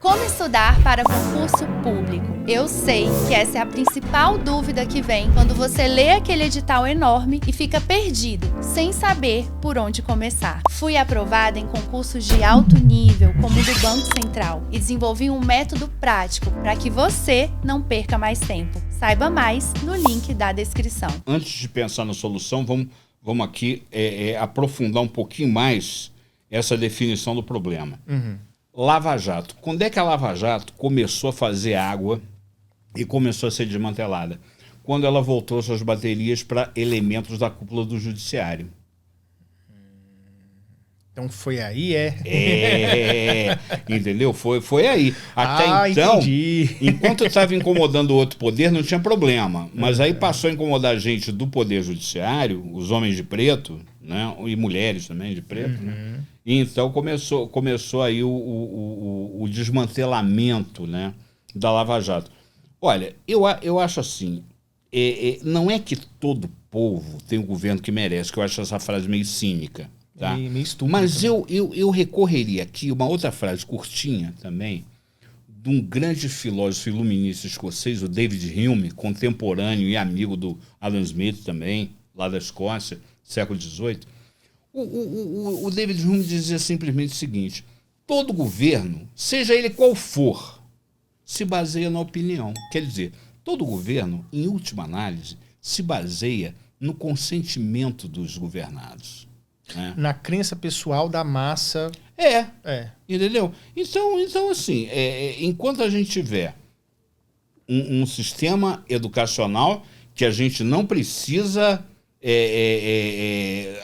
Como estudar para concurso público? Eu sei que essa é a principal dúvida que vem quando você lê aquele edital enorme e fica perdido, sem saber por onde começar. Fui aprovada em concursos de alto nível, como o do Banco Central, e desenvolvi um método prático para que você não perca mais tempo. Saiba mais no link da descrição. Antes de pensar na solução, vamos aqui aprofundar um pouquinho mais essa definição do problema. Lava Jato. Quando é que a Lava Jato começou a fazer água e começou a ser desmantelada? Quando ela voltou suas baterias para elementos da cúpula do judiciário. Então foi aí, Entendeu? Foi aí. Até então, entendi. enquanto estava incomodando o outro poder, não tinha problema. Mas aí passou a incomodar a gente do poder judiciário, os homens de preto, né? E mulheres também de preto, né? E então começou aí o desmantelamento, né, da Lava Jato. Olha, eu acho assim, não é que todo povo tem o governo que merece, que eu acho essa frase meio cínica. Tá? Meio estúpido. Mas eu recorreria aqui, uma outra frase curtinha também, de um grande filósofo iluminista escocês, o David Hume, contemporâneo e amigo do Adam Smith também, lá da Escócia, século XVIII. O David Hume dizia simplesmente o seguinte: todo governo, seja ele qual for, se baseia na opinião. Quer dizer, todo governo, em última análise, se baseia no consentimento dos governados. Né? Na crença pessoal da massa. Entendeu? Então assim, enquanto a gente tiver um sistema educacional que a gente não precisa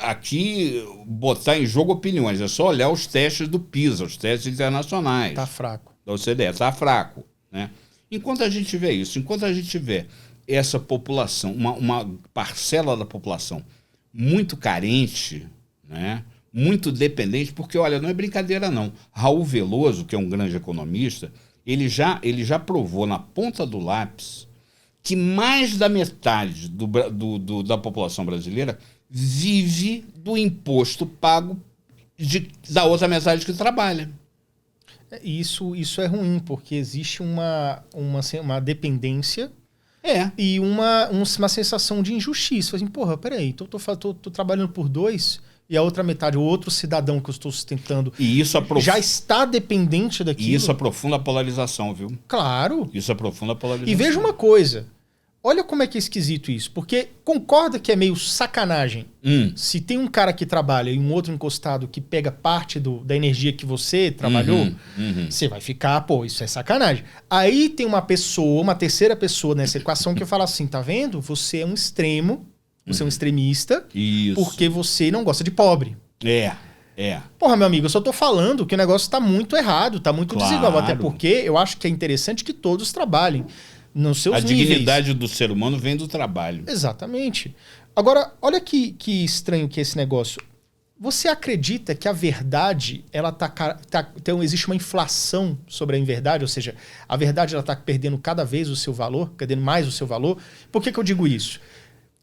aqui botar em jogo opiniões, é só olhar os testes do PISA, os testes internacionais. Tá fraco. Da OCDE, está fraco. Né? Enquanto a gente tiver isso, enquanto a gente tiver essa população, uma parcela da população muito carente, né? Muito dependente, porque, olha, não é brincadeira não. Raul Veloso, que é um grande economista, ele já provou na ponta do lápis que mais da metade da população brasileira vive do imposto pago da outra metade que trabalha. Isso é ruim, porque existe uma dependência e uma sensação de injustiça. Assim, porra, peraí, tô trabalhando por dois e a outra metade, o outro cidadão que eu estou sustentando, já está dependente daquilo. E isso aprofunda a polarização, viu? Claro. Isso aprofunda a polarização. E veja uma coisa. Olha como é que é esquisito isso. Porque concorda que é meio sacanagem se tem um cara que trabalha e um outro encostado que pega parte da energia que você trabalhou, você vai ficar, pô, isso é sacanagem. Aí tem uma terceira pessoa nessa equação que fala assim, tá vendo? Você é um extremo, você é um extremista, porque você não gosta de pobre. Porra, meu amigo, eu só tô falando que o negócio tá muito errado, tá muito desigual. Até porque eu acho que é interessante que todos trabalhem nos seus níveis. A dignidade do ser humano vem do trabalho. Exatamente. Agora, olha que estranho que é esse negócio. Você acredita que a verdade, ela então existe uma inflação sobre a inverdade? Ou seja, a verdade ela tá perdendo cada vez o seu valor, perdendo mais o seu valor? Por que eu digo isso?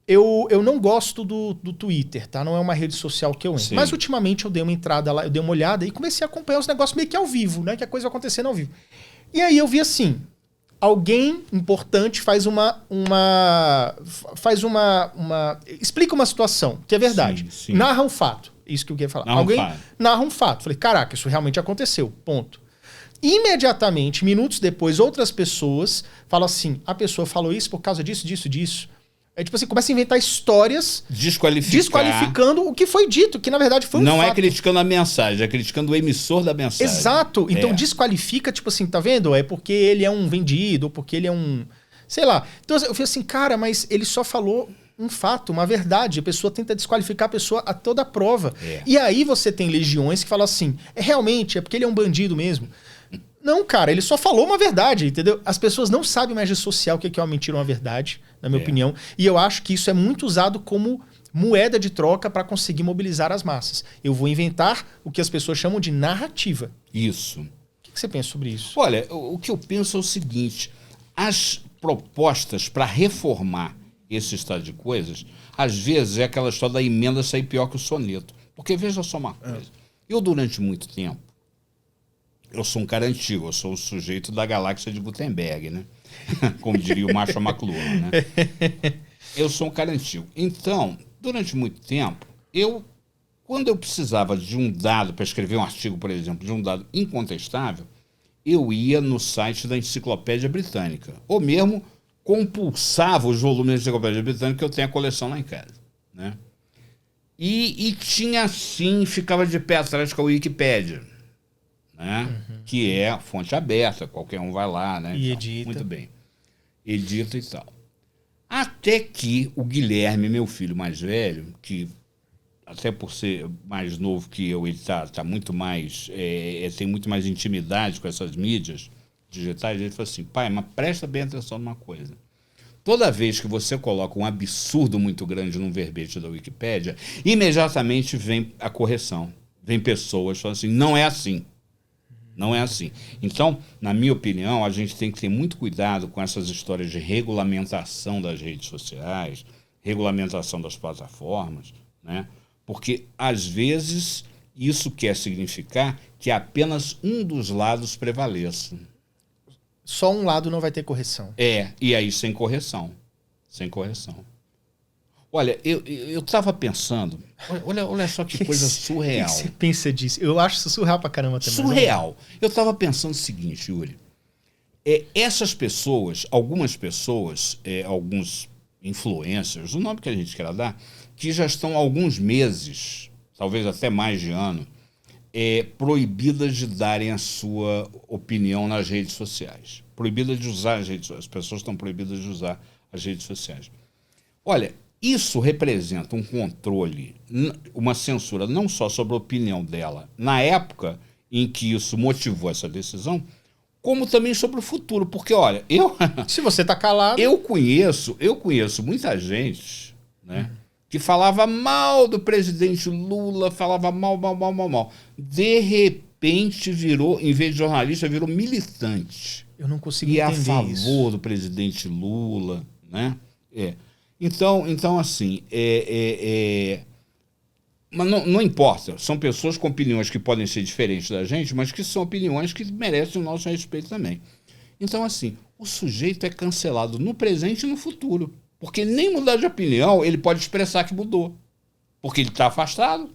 Eu não gosto do Twitter, tá? Não é uma rede social que eu entro. Sim. Mas ultimamente eu dei uma entrada lá, eu dei uma olhada e comecei a acompanhar os negócios meio que ao vivo, né? Que a coisa acontecendo ao vivo. E aí eu vi assim, alguém importante explica uma situação, que é verdade. Sim. Narra um fato. Isso que eu queria falar. Alguém narra um fato. Falei, caraca, isso realmente aconteceu. Ponto. Imediatamente, minutos depois, outras pessoas falam assim, a pessoa falou isso por causa disso, disso, disso. É tipo assim, começa a inventar histórias desqualificando o que foi dito, que na verdade foi um fato. Não é criticando a mensagem, é criticando o emissor da mensagem. Exato. Então desqualifica, tipo assim, tá vendo? É porque ele é um vendido, ou porque ele é um... Sei lá. Então eu falei assim, cara, mas ele só falou um fato, uma verdade. A pessoa tenta desqualificar a pessoa a toda prova. E aí você tem legiões que falam assim, realmente, é porque ele é um bandido mesmo. Não, cara, ele só falou uma verdade, entendeu? As pessoas não sabem mais dissociar o que é uma mentira ou uma verdade, na minha opinião. E eu acho que isso é muito usado como moeda de troca para conseguir mobilizar as massas. Eu vou inventar o que as pessoas chamam de narrativa. Isso. O que você pensa sobre isso? Olha, o que eu penso é o seguinte, as propostas para reformar esse estado de coisas, às vezes é aquela história da emenda sair pior que o soneto. Porque veja só uma coisa, eu durante muito tempo, eu sou um cara antigo, eu sou o sujeito da galáxia de Gutenberg, né? Como diria o Marshall McLuhan, né? Eu sou um cara antigo. Então, durante muito tempo, quando eu precisava de um dado para escrever um artigo, por exemplo, de um dado incontestável, eu ia no site da Enciclopédia Britânica, ou mesmo compulsava os volumes da Enciclopédia Britânica, que eu tenho a coleção lá em casa, né? E tinha assim, ficava de pé atrás com a Wikipédia, né? Que é fonte aberta, qualquer um vai lá, né? E então, edita. muito bem. Edita e tal. Até que o Guilherme, meu filho mais velho, que até por ser mais novo que eu, ele tá muito mais, tem muito mais intimidade com essas mídias digitais, ele falou assim: pai, mas presta bem atenção numa coisa. Toda vez que você coloca um absurdo muito grande num verbete da Wikipédia, imediatamente vem a correção. Vem pessoas falando assim: não é assim. Não é assim. Então, na minha opinião, a gente tem que ter muito cuidado com essas histórias de regulamentação das redes sociais, regulamentação das plataformas, né? Porque, às vezes, isso quer significar que apenas um dos lados prevaleça. Só um lado não vai ter correção. E aí sem correção. Sem correção. Olha, eu estava pensando, olha só que coisa surreal. O que você pensa disso? Eu acho isso surreal pra caramba também. Surreal. Eu estava pensando o seguinte, Yuri. Essas pessoas, algumas pessoas, alguns influencers, o nome que a gente quer dar, que já estão há alguns meses, talvez até mais de ano, proibidas de darem a sua opinião nas redes sociais. Proibidas de usar as redes sociais. As pessoas estão proibidas de usar as redes sociais. Olha, isso representa um controle, uma censura, não só sobre a opinião dela, na época em que isso motivou essa decisão, como também sobre o futuro. Porque, olha, se você tá calado... Eu conheço muita gente, né, que falava mal do presidente Lula, falava mal. De repente virou, em vez de jornalista, virou militante. Eu não consigo entender isso. E a favor do presidente Lula, né? Então assim, mas não importa, são pessoas com opiniões que podem ser diferentes da gente, mas que são opiniões que merecem o nosso respeito também. Então, assim, o sujeito é cancelado no presente e no futuro, porque nem mudar de opinião ele pode expressar que mudou, porque ele está afastado.